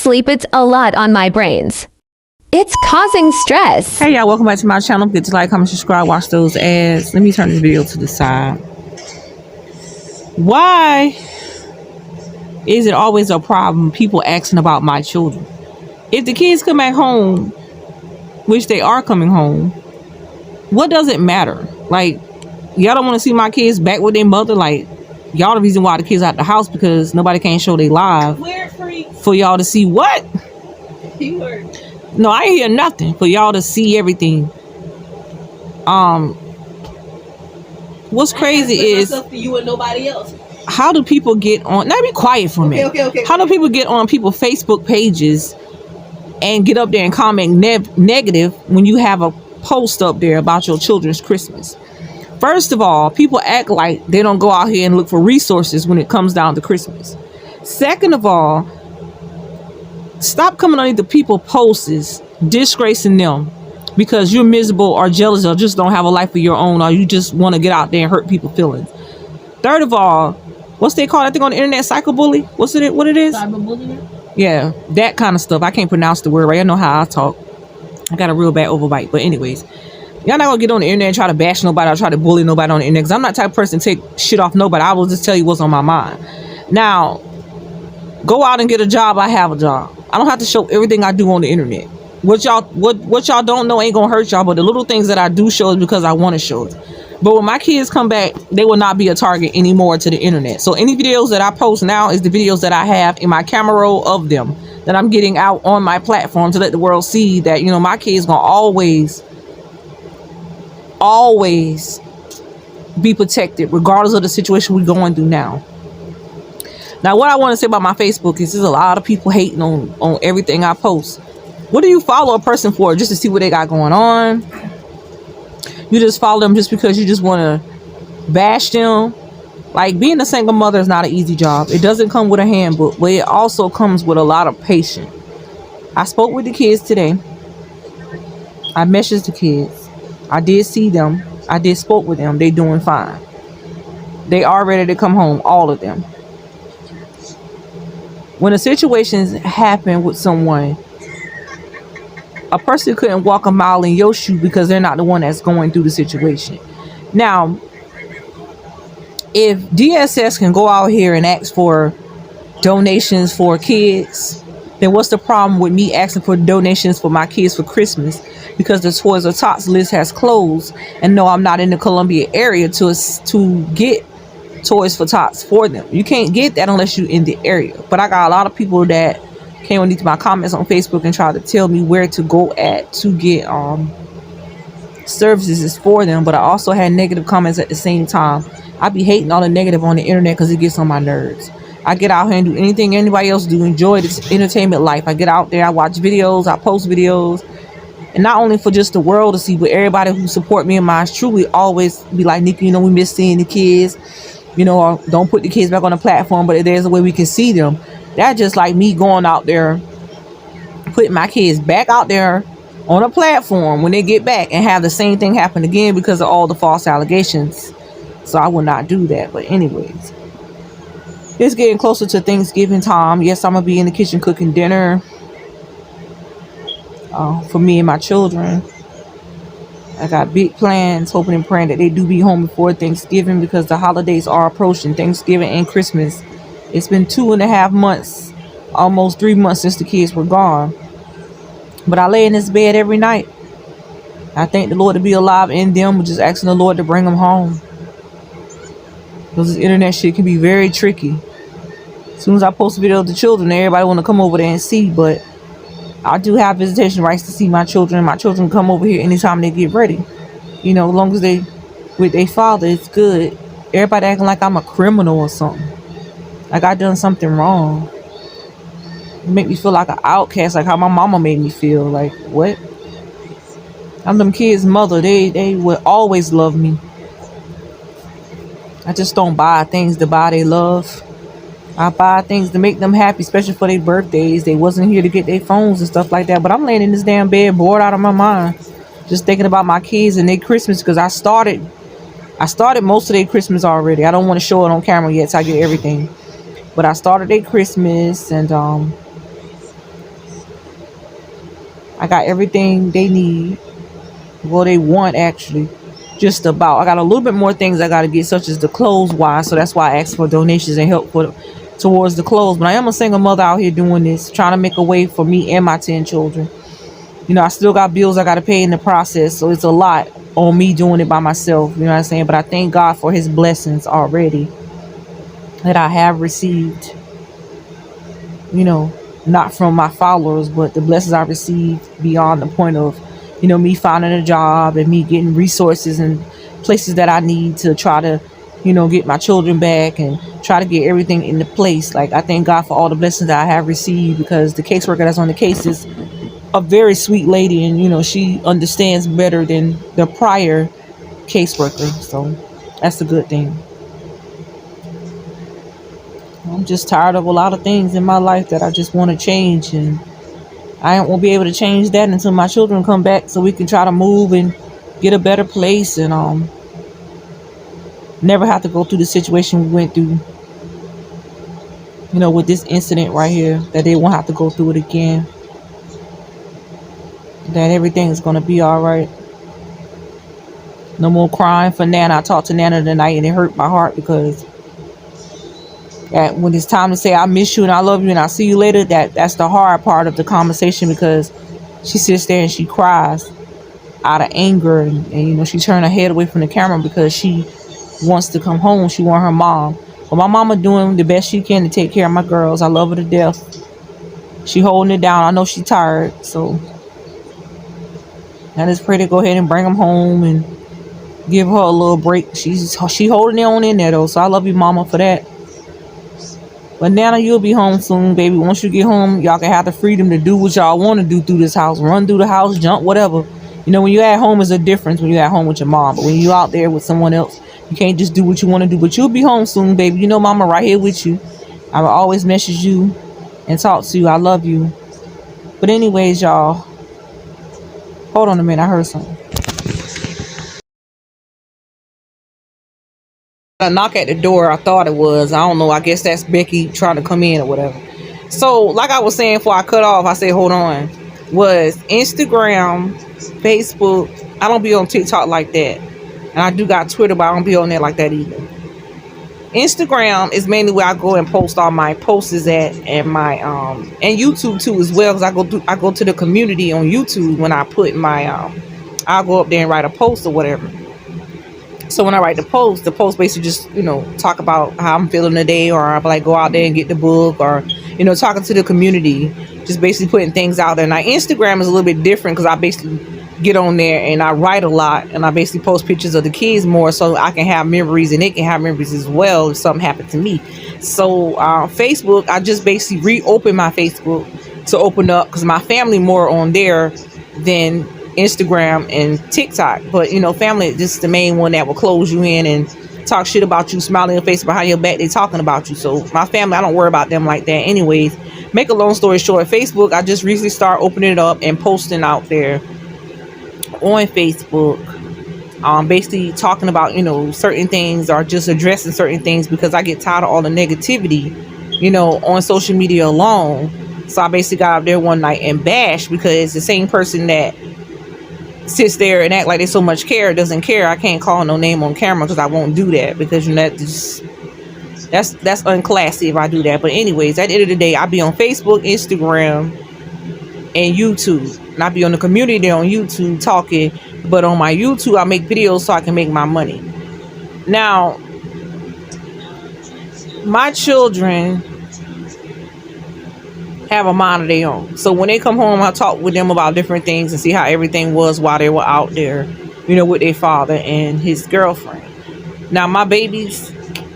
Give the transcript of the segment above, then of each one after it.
sleep, it's a lot on my brains. It's causing stress. Hey y'all, welcome back to my channel. Forget to like, comment, subscribe, watch those ads. Let me turn this video to the side. Why is it always a problem people asking about my children? If the kids come back home, which they are coming home, what does it matter? Like, y'all don't want to see my kids back with their mother? Like, y'all the reason why the kids out the house because nobody can show they live for y'all to see what? No, I ain't hear nothing for y'all to see everything. What's crazy is you and nobody else. How do people get on? Now be quiet for a minute. Okay. How do people get on people's Facebook pages and get up there and comment negative when you have a post up there about your children's Christmas? First of all, people act like they don't go out here and look for resources when it comes down to Christmas. Second of all, stop coming underneath the people posts disgracing them because you're miserable or jealous or just don't have a life of your own, or you just want to get out there and hurt people's feelings. Third of all, what's they call that thing on the internet? Cyberbully? What it is? Cyberbullying? Yeah, that kind of stuff. I can't pronounce the word right. I know how I talk. I got a real bad overbite. But anyways, y'all not gonna get on the internet and try to bash nobody or try to bully nobody on the internet, because I'm not the type of person to take shit off nobody. I will just tell you what's on my mind. Now, go out and get a job. I have a job. I don't have to show everything I do on the internet. What y'all don't know ain't gonna hurt y'all, but the little things that I do show is because I want to show it. But when my kids come back, they will not be a target anymore to the internet. So any videos that I post now is the videos that I have in my camera roll of them that I'm getting out on my platform to let the world see that, you know, my kids gonna always be protected regardless of the situation we're going through now. Now, what I want to say about my Facebook is there's a lot of people hating on everything I post. What do you follow a person for? Just to see what they got going on? You just follow them just because you just want to bash them? Like, being a single mother is not an easy job. It doesn't come with a handbook, but it also comes with a lot of patience. I spoke with the kids today. I messaged the kids. I did see them. I did spoke with them. They doing fine. They are ready to come home, all of them. When a situation happen with someone, a person couldn't walk a mile in your shoe because they're not the one that's going through the situation. Now, if DSS can go out here and ask for donations for kids, then what's the problem with me asking for donations for my kids for Christmas? Because the Toys or Tots list has closed, and no, I'm not in the Columbia area to get Toys for Tots for them. You can't get that unless you're in the area. But I got a lot of people that came underneath my comments on Facebook and tried to tell me where to go at to get services for them. But I also had negative comments at the same time. I be hating all the negative on the internet because it gets on my nerves. I get out here and do anything anybody else do, enjoy this entertainment life. I get out there, I watch videos, I post videos, and not only for just the world to see, but everybody who support me and mine truly always be like, Nikki, you know, we miss seeing the kids, you know, or don't put the kids back on the platform, but if there's a way we can see them. That's just like me going out there, putting my kids back out there on a platform when they get back and have the same thing happen again because of all the false allegations. So I will not do that. But anyways, it's getting closer to Thanksgiving time. Yes, I'm gonna be in the kitchen cooking dinner for me and my children. I got big plans, hoping and praying that they do be home before Thanksgiving because the holidays are approaching, Thanksgiving and Christmas. It's been 2.5 months, almost 3 months since the kids were gone. But I lay in this bed every night. I thank the Lord to be alive in them, just asking the Lord to bring them home. Because this internet shit can be very tricky. As soon as I post a video of the children, everybody want to come over there and see. But I do have visitation rights to see my children. My children come over here anytime they get ready. You know, as long as they with their father, it's good. Everybody acting like I'm a criminal or something. Like I done something wrong. It make me feel like an outcast, like how my mama made me feel. Like, what? I'm them kids' mother. They will always love me. I just don't buy things to buy their love. I buy things to make them happy, especially for their birthdays. They wasn't here to get their phones and stuff like that. But I'm laying in this damn bed bored out of my mind, just thinking about my kids and their Christmas, because I started most of their Christmas already. I don't want to show it on camera yet, so I get everything. But I started their Christmas, and I got everything they need. Well, they want actually. Just about. I got a little bit more things I got to get, such as the clothes wise. So that's why I asked for donations and help towards the clothes. But I am a single mother out here doing this, trying to make a way for me and my 10 children. I still got bills I got to pay in the process. So it's a lot on me doing it by myself. You know what I'm saying? But I thank God for his blessings already that I have received. Not from my followers, but the blessings I received beyond the point of, me finding a job and me getting resources and places that I need to try to, get my children back and try to get everything into place. Like, I thank God for all the blessings that I have received, because the caseworker that's on the case is a very sweet lady, and she understands better than the prior caseworker. So that's a good thing. I'm just tired of a lot of things in my life that I just want to change, and I won't be able to change that until my children come back, so we can try to move and get a better place, and never have to go through the situation we went through, with this incident right here, that they won't have to go through it again, that everything is going to be all right. No more crying for Nana. I talked to Nana tonight, and it hurt my heart, because when it's time to say I miss you and I love you and I'll see you later, that's the hard part of the conversation, because she sits there and she cries out of anger, and she turned her head away from the camera because she wants to come home. She want her mom. But my mama doing the best she can to take care of my girls. I love her to death. She holding it down. I know she tired, so I just pray to go ahead and bring them home and give her a little break. She holding it on in there though, so I love you, mama, for that. But Nana, you'll be home soon, baby. Once you get home, y'all can have the freedom to do what y'all want to do through this house. Run through the house, jump, whatever. When you're at home, is a difference when you're at home with your mom. But when you're out there with someone else, you can't just do what you want to do. But you'll be home soon, baby. Mama right here with you. I will always message you and talk to you. I love you. But anyways, y'all, hold on a minute. I heard something. A knock at the door. I thought it was. I don't know. I guess that's Becky trying to come in or whatever. So, like I was saying before I cut off, I said, hold on. Was Instagram, Facebook. I don't be on TikTok like that. And I do got Twitter, but I don't be on there like that either. Instagram is mainly where I go and post all my posts at, and my and YouTube too as well, because I go to the community on YouTube when I put my I'll go up there and write a post or whatever. So when I write the post basically just, talk about how I'm feeling today, or I'll like go out there and get the book, or, talking to the community, just basically putting things out there. Now, Instagram is a little bit different, because I basically get on there and I write a lot, and I basically post pictures of the kids more, so I can have memories and they can have memories as well if something happened to me. So Facebook, I just basically reopen my Facebook to open up, because my family more on there than Instagram and TikTok. But family, this is the main one that will close you in and talk shit about you, smile in your face behind your back. They talking about you. So my family, I don't worry about them like that. Anyways, make a long story short, Facebook, I just recently started opening it up and posting out there on Facebook, basically talking about certain things, or just addressing certain things, because I get tired of all the negativity on social media alone. So I basically got out there one night and bashed, because the same person that sits there and act like they so much care doesn't care. I can't call no name on camera, because I won't do that, because that's unclassy if I do that. But anyways, at the end of the day, I be on Facebook, Instagram, and YouTube, and I be on the community on YouTube talking. But on my YouTube, I make videos so I can make my money. Now, my children have a mind of their own. So when they come home, I talk with them about different things and see how everything was while they were out there, with their father and his girlfriend. Now, my babies,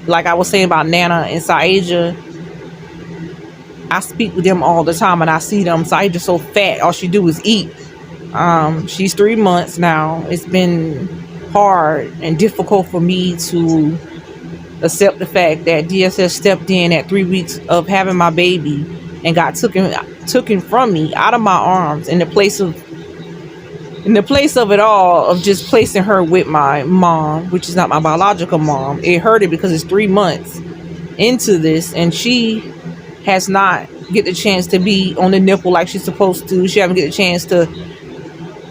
like I was saying about Nana and Saaja, I speak with them all the time, and I see them. Saaja's so fat, all she do is eat. She's 3 months now. It's been hard and difficult for me to accept the fact that DSS stepped in at 3 weeks of having my baby and got taken from me, out of my arms, in the place of it all, of just placing her with my mom, which is not my biological mom. It hurt it, because it's 3 months into this, and she has not get the chance to be on the nipple like she's supposed to. She haven't get a chance to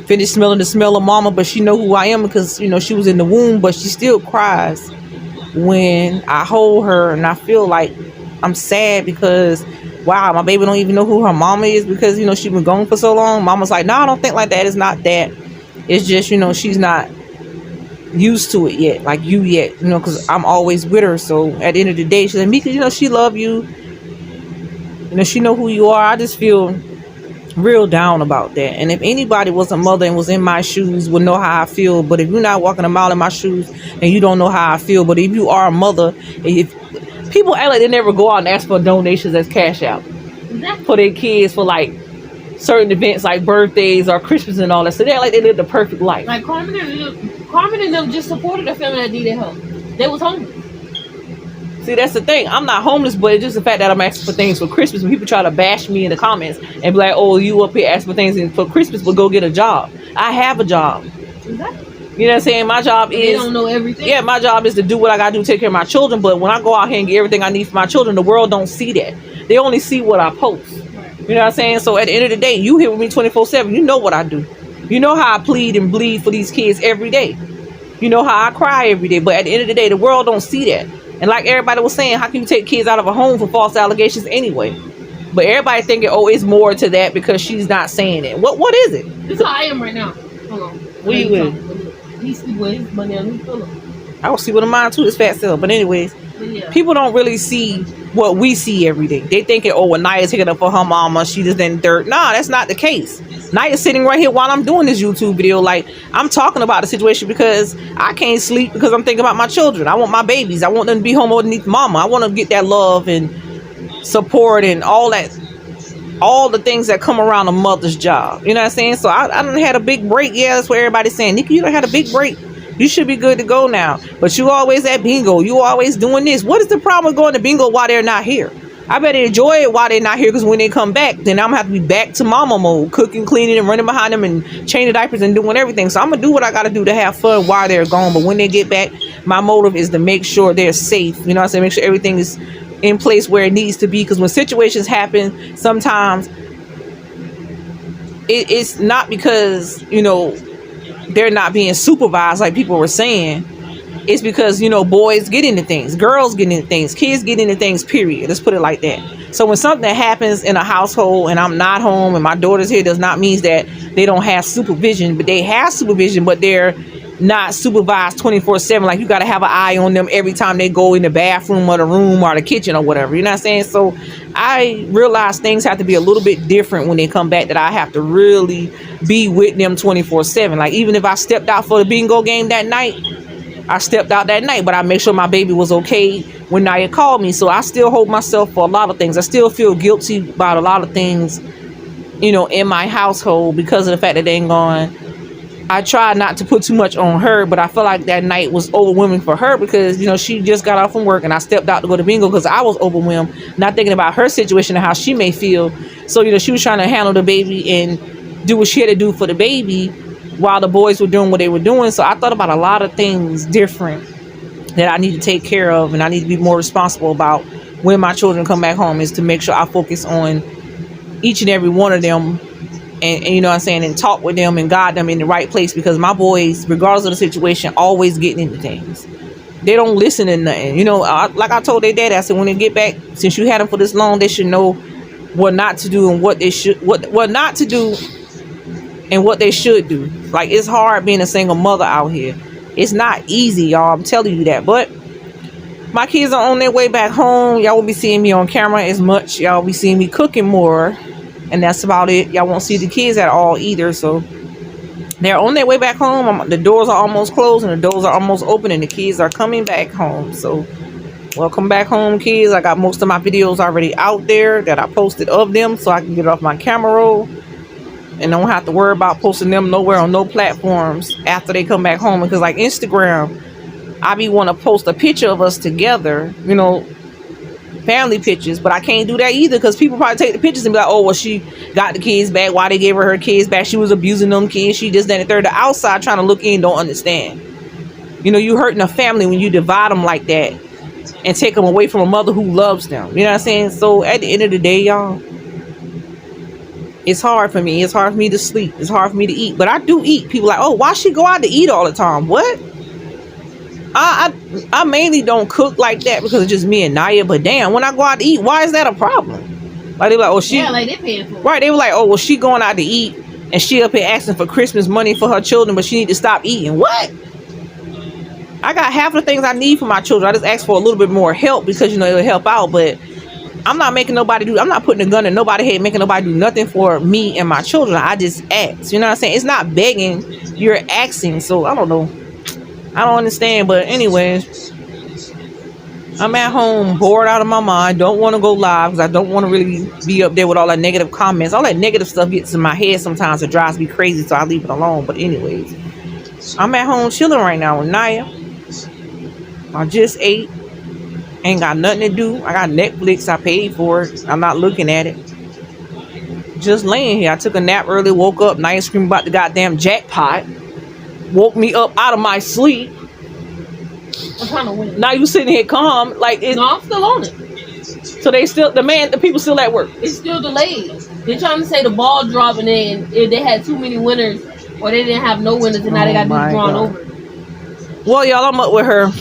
finish smelling the smell of mama, but she know who I am because, you know, she was in the womb, but she still cries when I hold her, and I feel like I'm sad because, wow, my baby don't even know who her mama is because, you know, she been gone for so long. Mama's like, no, I don't think like that. It's not that. It's just, you know, she's not used to it yet, like you yet, you know, because I'm always with her. So at the end of the day, she's like, Mika, you know, she love you. You know, she know who you are. I just feel real down about that. And if anybody was a mother and was in my shoes would know how I feel. But if you're not walking a mile in my shoes and you don't know how I feel, but if you are a mother, if people act like they never go out and ask for donations as cash out for their kids for like certain events like birthdays or Christmas and all that, so they act like they live the perfect life. Like Carmen and them just supported a family that needed help. They was homeless. See, that's the thing. I'm not homeless, but it's just the fact that I'm asking for things for Christmas. When people try to bash me in the comments and be like, oh, you up here asking for things for Christmas, but go get a job. I have a job. Exactly. You know what I'm saying? My job is... They don't know everything. Yeah, my job is to do what I got to do to take care of my children. But when I go out here and get everything I need for my children, the world don't see that. They only see what I post. Right. You know what I'm saying? So at the end of the day, you here with me 24/7. You know what I do. You know how I plead and bleed for these kids every day. You know how I cry every day. But at the end of the day, the world don't see that. And like everybody was saying, how can you take kids out of a home for false allegations anyway? But everybody thinking, oh, it's more to that because she's not saying it. What is it? This is how I am right now. Hold on. Where you with? He's sleep with his money on his pillow. I will see what of mine too, this fat self. But anyways, Yeah. people don't really see what we see every day. They thinking, oh, well, Naya's taking up for her mama. She just in dirt. Nah, that's not the case. Naya's sitting right here while I'm doing this YouTube video. Like, I'm talking about the situation because I can't sleep because I'm thinking about my children. I want my babies. I want them to be home underneath mama. I want to get that love and support and all that, all the things that come around a mother's job. You know what I'm saying? So I done had a big break. Yeah, that's what everybody's saying. Nikki, you done had a big break. You should be good to go now. But you always at bingo. You always doing this. What is the problem with going to bingo while they're not here? I better enjoy it while they're not here, because when they come back, then I'm going to have to be back to mama mode, cooking, cleaning, and running behind them and changing diapers and doing everything. So I'm going to do what I got to do to have fun while they're gone. But when they get back, my motive is to make sure they're safe. You know what I'm saying? Make sure everything is in place where it needs to be. Because when situations happen, sometimes it's not because, you know, they're not being supervised like people were saying. It's because, you know, boys get into things, girls get into things, kids get into things, period. Let's put it like that. So when something happens in a household and I'm not home and my daughter's here, does not mean that they don't have supervision, but they have supervision, but they're not supervised 24/7. Like, you got to have an eye on them every time they go in the bathroom or the room or the kitchen or whatever. You know what I'm saying? So I realize things have to be a little bit different when they come back, that I have to really be with them 24/7. Like, even if I stepped out for the bingo game that night, I stepped out that night, but I make sure my baby was okay when Naya called me. So I still hold myself for a lot of things. I still feel guilty about a lot of things, you know, in my household because of the fact that they ain't gone. I try not to put too much on her, but I feel like that night was overwhelming for her because, you know, she just got off from work and I stepped out to go to bingo because I was overwhelmed, not thinking about her situation and how she may feel. So, you know, she was trying to handle the baby and do what she had to do for the baby while the boys were doing what they were doing. So I thought about a lot of things different that I need to take care of, and I need to be more responsible about when my children come back home, is to make sure I focus on each and every one of them and you know what I'm saying, and talk with them and guide them in the right place, because my boys, regardless of the situation, always getting into things. They don't listen to nothing. You know, like I told their dad, I said, when they get back, since you had them for this long, they should know what not to do and what they should, what not to do and what they should do. Like, it's hard being a single mother out here. It's not easy, y'all. I'm telling you that. But my kids are on their way back home. Y'all won't be seeing me on camera as much. Y'all will be seeing me cooking more, and that's about it. Y'all won't see the kids at all either. So they're on their way back home. The doors are almost closed and the doors are almost open, and the kids are coming back home. So welcome back home, kids. I got most of my videos already out there that I posted of them, so I can get it off my camera roll and don't have to worry about posting them nowhere on no platforms after they come back home. Because like Instagram, I be want to post a picture of us together, you know, family pictures, but I can't do that either, because people probably take the pictures and be like, oh, well, she got the kids back. Why they gave her kids back? She was abusing them kids. She just, that, and the third. The outside trying to look in don't understand. You know, you hurting a family when you divide them like that and take them away from a mother who loves them. You know what I'm saying? So at the end of the day, y'all, it's hard for me. It's hard for me to sleep. It's hard for me to eat. But I do eat. People like, oh, why she go out to eat all the time? What? I mainly don't cook like that because it's just me and Naya. But damn, when I go out to eat, why is that a problem? Like they were like, oh, she, Yeah, like they paying for it. right? They were like, oh, well, she going out to eat and she up here asking for Christmas money for her children, but she need to stop eating. What? I got half of the things I need for my children. I just ask for a little bit more help because you know it'll help out. But I'm not making nobody do. I'm not putting a gun in nobody's head, making nobody do nothing for me and my children. I just ask. You know what I'm saying? It's not begging. You're asking. So I don't know. I don't understand. But anyways, I'm at home, bored out of my mind. Don't want to go live because I don't want to really be up there with all that negative comments. All that negative stuff gets in my head sometimes. It drives me crazy, so I leave it alone. But anyways, I'm at home chilling right now with Naya. I just ate. Ain't got nothing to do. I got Netflix. I paid for it. I'm not looking at it. Just laying here. I took a nap early, woke up. Naya screaming about the goddamn jackpot. Woke me up out of my sleep. I'm trying to win. Now you sitting here calm, like it's, No, I'm still on it. so they still the people still at work. It's still delayed. They're trying to say the ball dropping in if they had too many winners or they didn't have no winners and now they got to my be drawn God. over. Well, y'all, I'm up with her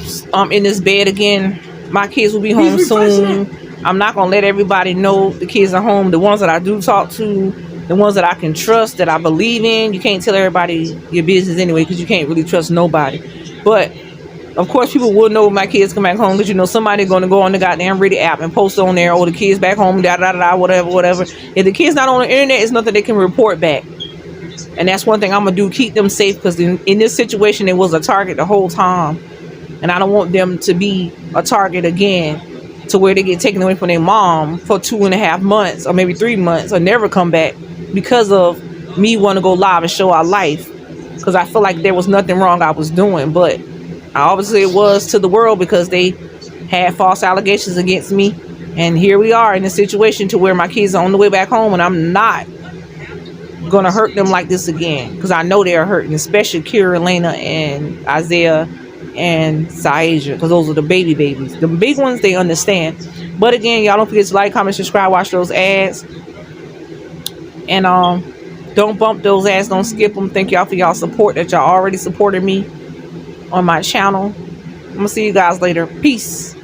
in this bed again. My kids will be home soon. I'm not gonna let everybody know the kids are home. The ones that I do talk to, the ones that I can trust, that I believe in. You can't tell everybody your business anyway because you can't really trust nobody. But of course, people will know when my kids come back home because you know somebody's gonna go on the goddamn Reddit app and post on there, oh, the kids back home, da da da, whatever. If the kids not on the internet, it's nothing they can report back. And that's one thing I'm gonna do, keep them safe, because in this situation, it was a target the whole time, and I don't want them to be a target again, to where they get taken away from their mom for 2.5 months or maybe 3 months or never come back because of me want to go live and show our life, because I feel like there was nothing wrong I was doing, but obviously it was to the world because they had false allegations against me, and here we are in a situation to where my kids are on the way back home, and I'm not gonna hurt them like this again because I know they're hurting, especially Kira, Elena, and Isaiah and Saasia, because those are the babies. The big ones, they understand. But again, y'all don't forget to like, comment, subscribe, watch those ads, and don't bump those ads, don't skip them. Thank y'all for y'all support that y'all already supported me on my channel. I'm gonna see you guys later. Peace.